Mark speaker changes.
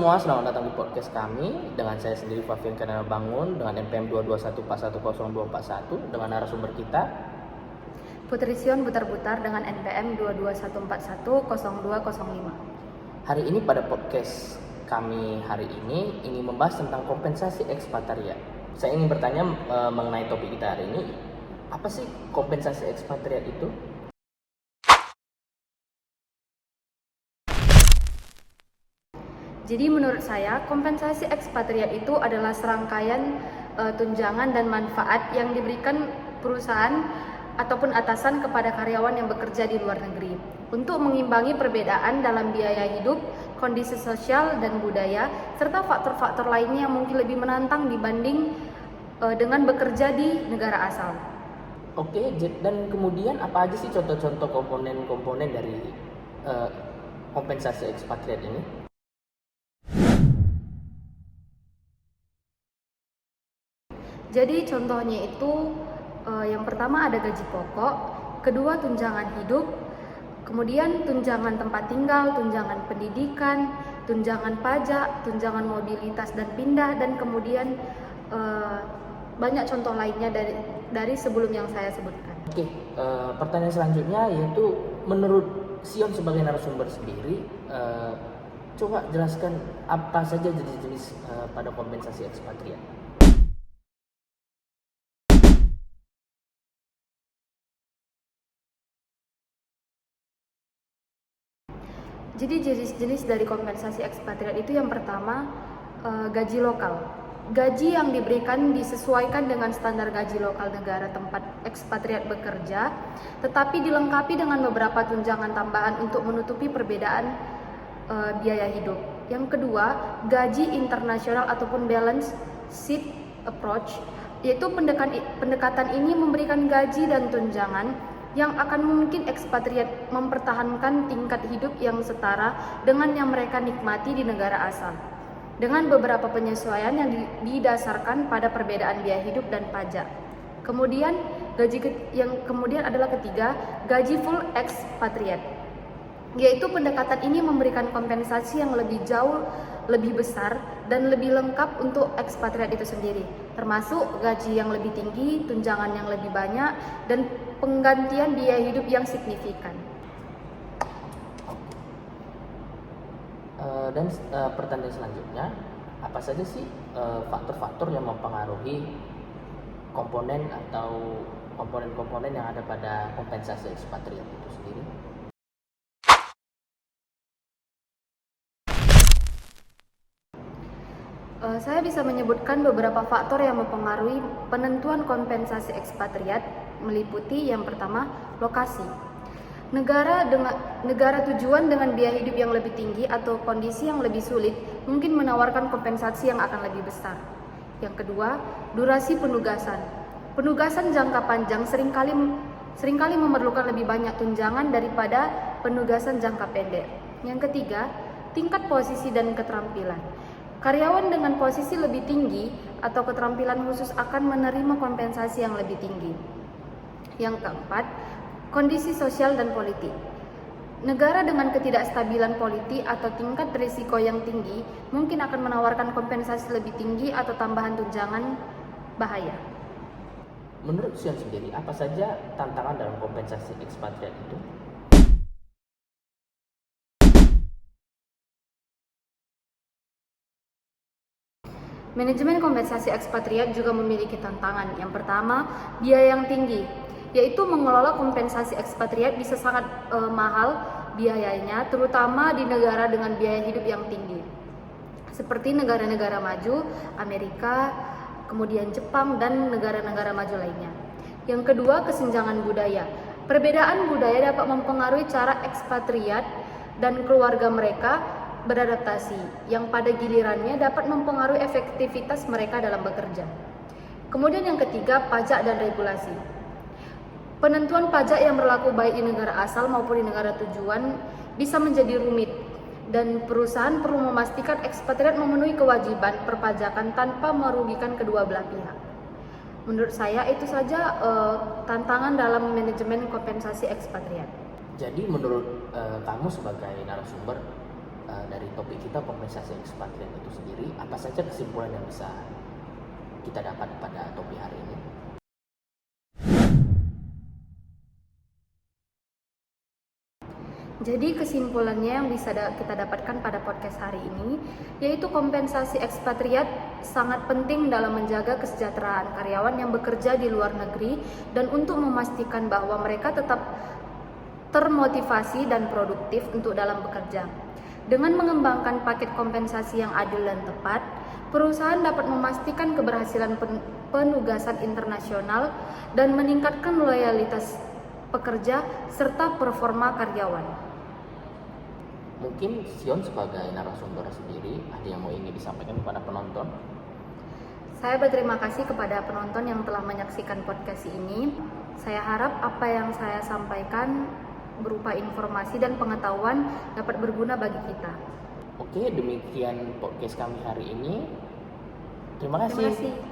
Speaker 1: semua, selamat datang di podcast kami dengan saya sendiri Fafian Kanana Bangun dengan NPM 221410241 dengan narasumber kita
Speaker 2: Putri Sion Butar-Butar dengan NPM 221410205.
Speaker 1: Hari ini pada podcast kami hari ini membahas tentang kompensasi ekspatriat. Saya ingin bertanya mengenai topik kita hari ini, apa sih kompensasi ekspatriat itu?
Speaker 2: Jadi menurut saya, kompensasi ekspatriat itu adalah serangkaian tunjangan dan manfaat yang diberikan perusahaan ataupun atasan kepada karyawan yang bekerja di luar negeri untuk mengimbangi perbedaan dalam biaya hidup, kondisi sosial dan budaya, serta faktor-faktor lainnya yang mungkin lebih menantang dibanding dengan bekerja di negara asal.
Speaker 1: Oke, dan kemudian apa aja sih contoh-contoh komponen-komponen dari kompensasi ekspatriat ini?
Speaker 2: Jadi contohnya itu yang pertama ada gaji pokok, kedua tunjangan hidup, kemudian tunjangan tempat tinggal, tunjangan pendidikan, tunjangan pajak, tunjangan mobilitas dan pindah, dan kemudian banyak contoh lainnya dari sebelum yang saya sebutkan.
Speaker 1: Oke, pertanyaan selanjutnya yaitu menurut Sion sebagai narasumber sendiri, coba jelaskan apa saja jenis-jenis pada kompensasi ekspatriat.
Speaker 2: Jadi jenis-jenis dari kompensasi ekspatriat itu yang pertama gaji lokal. Gaji yang diberikan disesuaikan dengan standar gaji lokal negara tempat ekspatriat bekerja, tetapi dilengkapi dengan beberapa tunjangan tambahan untuk menutupi perbedaan biaya hidup. Yang kedua, gaji internasional ataupun balance sheet approach, yaitu pendekatan ini memberikan gaji dan tunjangan yang akan memungkinkan ekspatriat mempertahankan tingkat hidup yang setara dengan yang mereka nikmati di negara asal, dengan beberapa penyesuaian yang didasarkan pada perbedaan biaya hidup dan pajak. Kemudian kemudian adalah ketiga, gaji full ekspatriat, yaitu pendekatan ini memberikan kompensasi yang lebih jauh lebih besar dan lebih lengkap untuk ekspatriat itu sendiri, termasuk gaji yang lebih tinggi, tunjangan yang lebih banyak, dan penggantian biaya hidup yang signifikan.
Speaker 1: Dan pertanyaan selanjutnya, apa saja sih faktor-faktor yang mempengaruhi komponen atau komponen-komponen yang ada pada kompensasi ekspatriat itu sendiri?
Speaker 2: Saya bisa menyebutkan beberapa faktor yang mempengaruhi penentuan kompensasi ekspatriat, meliputi yang pertama, lokasi. Negara tujuan dengan biaya hidup yang lebih tinggi atau kondisi yang lebih sulit mungkin menawarkan kompensasi yang akan lebih besar. Yang kedua, durasi penugasan. Penugasan jangka panjang seringkali memerlukan lebih banyak tunjangan daripada penugasan jangka pendek. Yang ketiga, tingkat posisi dan keterampilan. Karyawan dengan posisi lebih tinggi atau keterampilan khusus akan menerima kompensasi yang lebih tinggi. Yang keempat, kondisi sosial dan politik. Negara dengan ketidakstabilan politik atau tingkat risiko yang tinggi mungkin akan menawarkan kompensasi lebih tinggi atau tambahan tunjangan bahaya.
Speaker 1: Menurut Sion sendiri, apa saja tantangan dalam kompensasi ekspatriat itu?
Speaker 2: Manajemen kompensasi ekspatriat juga memiliki tantangan. Yang pertama, biaya yang tinggi, yaitu mengelola kompensasi ekspatriat bisa sangat mahal biayanya, terutama di negara dengan biaya hidup yang tinggi, seperti negara-negara maju, Amerika, kemudian Jepang, dan negara-negara maju lainnya. Yang kedua, kesenjangan budaya. Perbedaan budaya dapat mempengaruhi cara ekspatriat dan keluarga mereka beradaptasi, yang pada gilirannya dapat mempengaruhi efektivitas mereka dalam bekerja. Kemudian yang ketiga, pajak dan regulasi. Penentuan pajak yang berlaku baik di negara asal maupun di negara tujuan bisa menjadi rumit, dan perusahaan perlu memastikan ekspatriat memenuhi kewajiban perpajakan tanpa merugikan kedua belah pihak. Menurut saya itu saja tantangan dalam manajemen kompensasi ekspatriat.
Speaker 1: Jadi menurut kamu sebagai narasumber, dari topik kita kompensasi ekspatriat itu sendiri, apa saja kesimpulan yang bisa kita dapat pada topik hari ini?
Speaker 2: Jadi kesimpulannya yang bisa kita dapatkan pada podcast hari ini yaitu kompensasi ekspatriat sangat penting dalam menjaga kesejahteraan karyawan yang bekerja di luar negeri dan untuk memastikan bahwa mereka tetap termotivasi dan produktif untuk dalam bekerja. Dengan mengembangkan paket kompensasi yang adil dan tepat, perusahaan dapat memastikan keberhasilan penugasan internasional dan meningkatkan loyalitas pekerja serta performa karyawan.
Speaker 1: Mungkin Sion sebagai narasumber sendiri ada yang mau ingin disampaikan kepada penonton?
Speaker 2: Saya berterima kasih kepada penonton yang telah menyaksikan podcast ini. Saya harap apa yang saya sampaikan berupa informasi dan pengetahuan dapat berguna bagi kita.
Speaker 1: Oke, demikian podcast kami hari ini. Terima
Speaker 2: Terima
Speaker 1: kasih.
Speaker 2: kasih.